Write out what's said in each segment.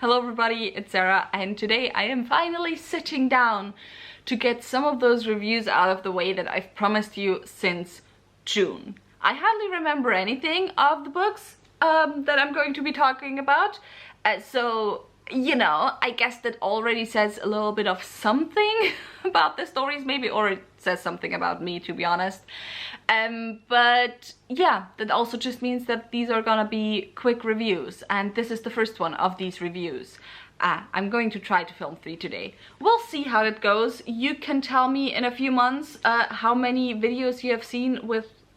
Hello everybody, it's Sarah, and today I am finally sitting down to get some of those reviews out of the way that I've promised you since June. I hardly remember anything of the books that I'm going to be talking about, so you know, I guess that already says a little bit of something about the stories maybe, or it says something about me, to be honest. But yeah, that also just means that these are gonna be quick reviews, and this is the first one of these reviews. I'm going to try to film 3 today. We'll see how it goes. You can tell me in a few months how many videos you have seen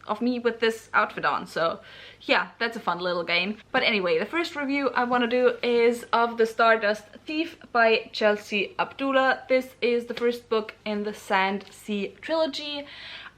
of me with this outfit on, so yeah, that's a fun little game. But anyway, the first review I want to do is of The Stardust Thief by Chelsea Abdullah. This is the first book in the Sand Sea trilogy.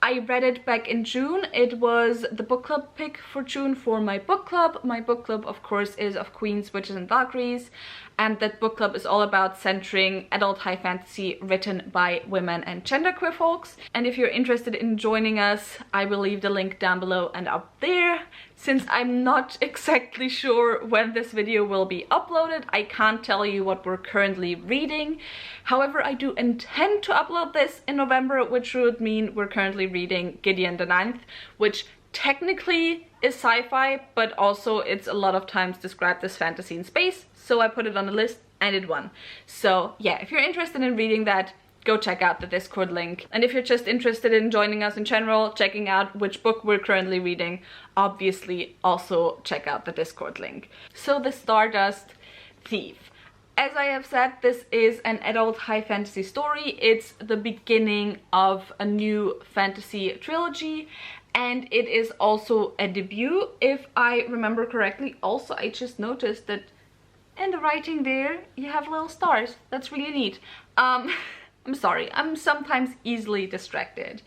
I read it back in June. It was the book club pick for June for my book club. My book club, of course, is of Queens, Witches and Valkyries, and that book club is all about centering adult high fantasy written by women and genderqueer folks. And if you're interested in joining us, I will leave the link down below and up there. Since I'm not exactly sure when this video will be uploaded, I can't tell you what we're currently reading. However, I do intend to upload this in November, which would mean we're currently reading Gideon the Ninth, which technically is sci-fi, but also it's a lot of times described as fantasy in space, so I put it on the list and it won. So yeah, if you're interested in reading that, go check out the Discord link. And if you're just interested in joining us in general, checking out which book we're currently reading, obviously also check out the Discord link. So The Stardust Thief. As I have said, this is an adult high fantasy story. It's the beginning of a new fantasy trilogy, and it is also a debut, if I remember correctly. Also, I just noticed that in the writing there, you have little stars. That's really neat. I'm sorry, I'm sometimes easily distracted.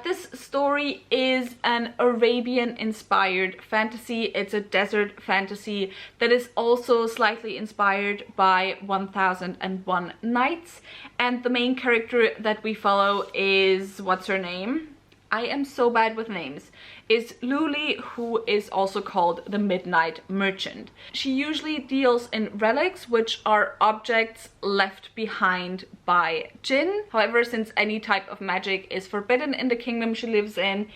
This story is an Arabian-inspired fantasy. It's a desert fantasy that is also slightly inspired by 1001 Nights. And the main character that we follow is, what's her name? I am so bad with names. Is Luli, who is also called the Midnight Merchant. She usually deals in relics, which are objects left behind by jinn. However, since any type of magic is forbidden in the kingdom she lives in,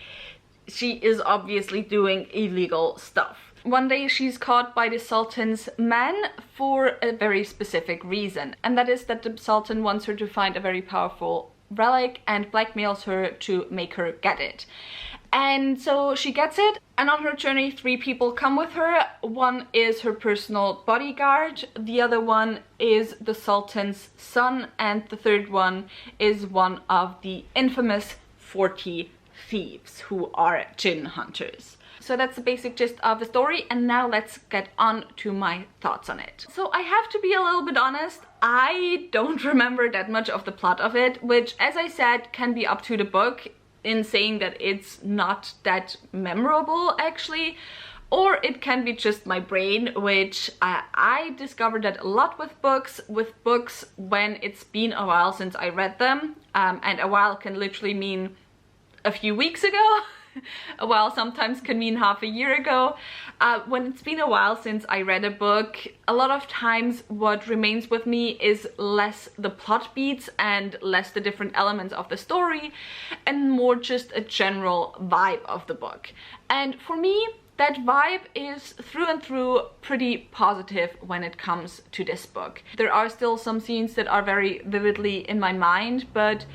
she is obviously doing illegal stuff. One day she's caught by the Sultan's men for a very specific reason, and that is that the Sultan wants her to find a very powerful relic and blackmails her to make her get it. And so she gets it, and on her journey 3 people come with her. One is her personal bodyguard, the other one is the Sultan's son, and the third one is one of the infamous 40 thieves who are jinn hunters. So that's the basic gist of the story, and now let's get on to my thoughts on it. So I have to be a little bit honest, I don't remember that much of the plot of it, which, as I said, can be up to the book in saying that it's not that memorable actually, or it can be just my brain, which I discovered that a lot with books when it's been a while since I read them, and a while can literally mean a few weeks ago. A while sometimes can mean half a year ago. When it's been a while since I read a book, a lot of times what remains with me is less the plot beats and less the different elements of the story, and more just a general vibe of the book. And for me, that vibe is through and through pretty positive when it comes to this book. There are still some scenes that are very vividly in my mind, but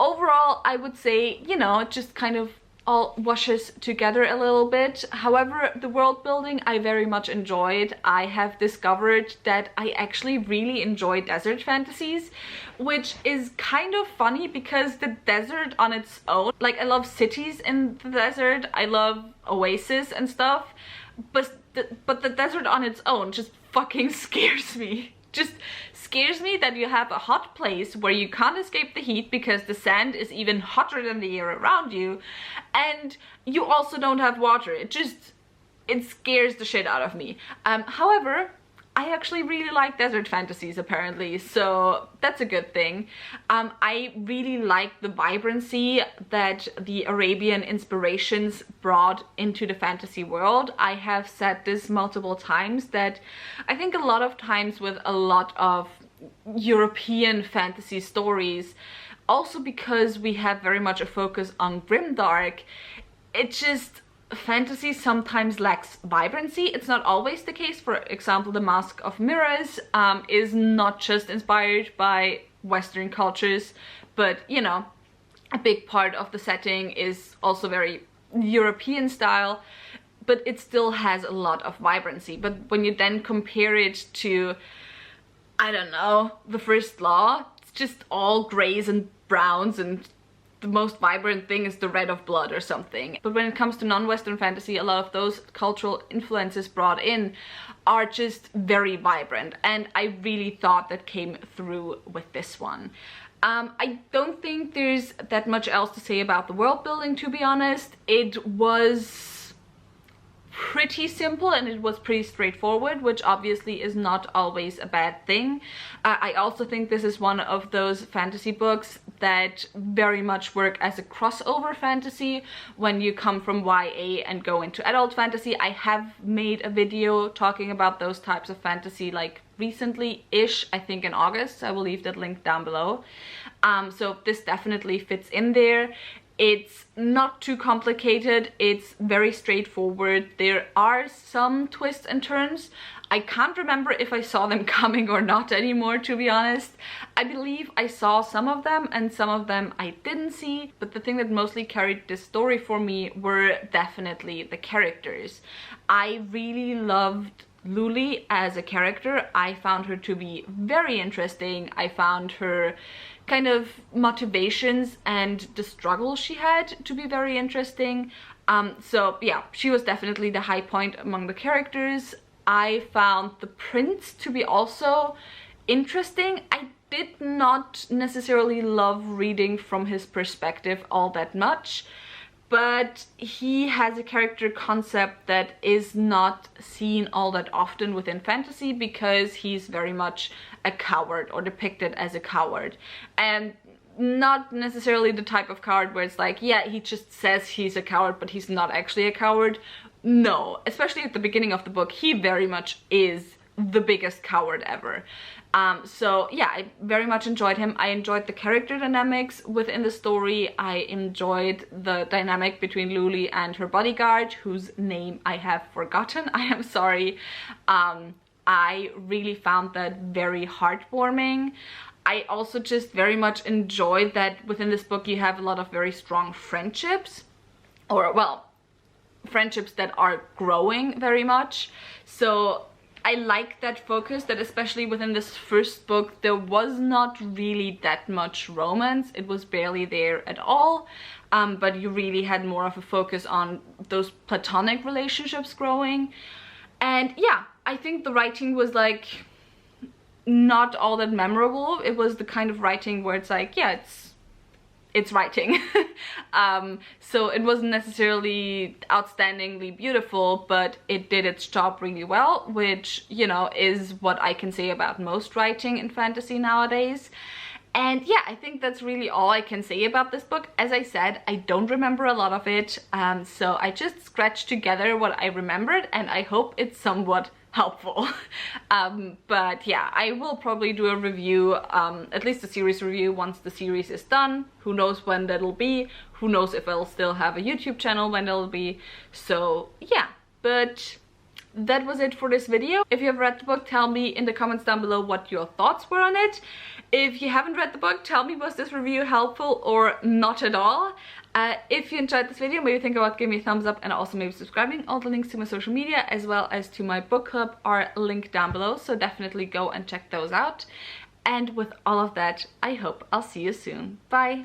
overall I would say, you know, it just kind of all washes together a little bit. However, the world building I very much enjoyed. I have discovered that I actually really enjoy desert fantasies, which is kind of funny because the desert on its own, like, I love cities in the desert, I love oasis and stuff, but the desert on its own just fucking scares me. Just scares me that you have a hot place where you can't escape the heat because the sand is even hotter than the air around you, and you also don't have water. It scares the shit out of me. However, I actually really like desert fantasies apparently, so that's a good thing. I really like the vibrancy that the Arabian inspirations brought into the fantasy world. I have said this multiple times that I think a lot of times with a lot of European fantasy stories, also because we have very much a focus on grimdark, fantasy sometimes lacks vibrancy. It's not always the case. For example, the Mask of Mirrors is not just inspired by Western cultures, but you know, a big part of the setting is also very European style, but it still has a lot of vibrancy. But when you then compare it to, I don't know, The First Law, it's just all grays and browns, and the most vibrant thing is the red of blood or something. But when it comes to non-Western fantasy, a lot of those cultural influences brought in are just very vibrant, and I really thought that came through with this one. I don't think there's that much else to say about the world building, to be honest. It was pretty simple and it was pretty straightforward, which obviously is not always a bad thing. I also think this is one of those fantasy books that very much work as a crossover fantasy when you come from YA and go into adult fantasy. I have made a video talking about those types of fantasy like recently-ish, I think in August. I will leave that link down below. So this definitely fits in there. It's not too complicated, it's very straightforward. There are some twists and turns. I can't remember if I saw them coming or not anymore, to be honest. I believe I saw some of them and some of them I didn't see, but the thing that mostly carried this story for me were definitely the characters. I really loved Luli as a character. I found her to be very interesting. I found her kind of motivations and the struggle she had to be very interesting. So yeah, she was definitely the high point among the characters. I found the prince to be also interesting. I did not necessarily love reading from his perspective all that much, but he has a character concept that is not seen all that often within fantasy because he's very much a coward, or depicted as a coward, and not necessarily the type of coward where it's like, yeah, he just says he's a coward but he's not actually a coward. No, especially at the beginning of the book, he very much is the biggest coward ever. So yeah, I very much enjoyed him. I enjoyed the character dynamics within the story. I enjoyed the dynamic between Luli and her bodyguard, whose name I have forgotten. I am sorry. I really found that very heartwarming. I also just very much enjoyed that within this book you have a lot of very strong friendships, or well, friendships that are growing very much. So I like that focus, that especially within this first book there was not really that much romance. It was barely there at all, but you really had more of a focus on those platonic relationships growing. And yeah, I think the writing was like not all that memorable. It was the kind of writing where it's like, yeah, it's writing. So it wasn't necessarily outstandingly beautiful, but it did its job really well, which, you know, is what I can say about most writing in fantasy nowadays. And yeah, I think that's really all I can say about this book. As I said, I don't remember a lot of it, so I just scratched together what I remembered, and I hope it's somewhat helpful. But yeah, I will probably do a review, at least a series review, once the series is done. Who knows when that'll be, who knows if I'll still have a YouTube channel when it'll be. So yeah, but that was it for this video. If you have read the book, tell me in the comments down below what your thoughts were on it. If you haven't read the book, tell me, was this review helpful or not at all? If you enjoyed this video, maybe think about giving me a thumbs up and also maybe subscribing. All the links to my social media as well as to my book club are linked down below, so definitely go and check those out. And with all of that, I hope I'll see you soon. Bye!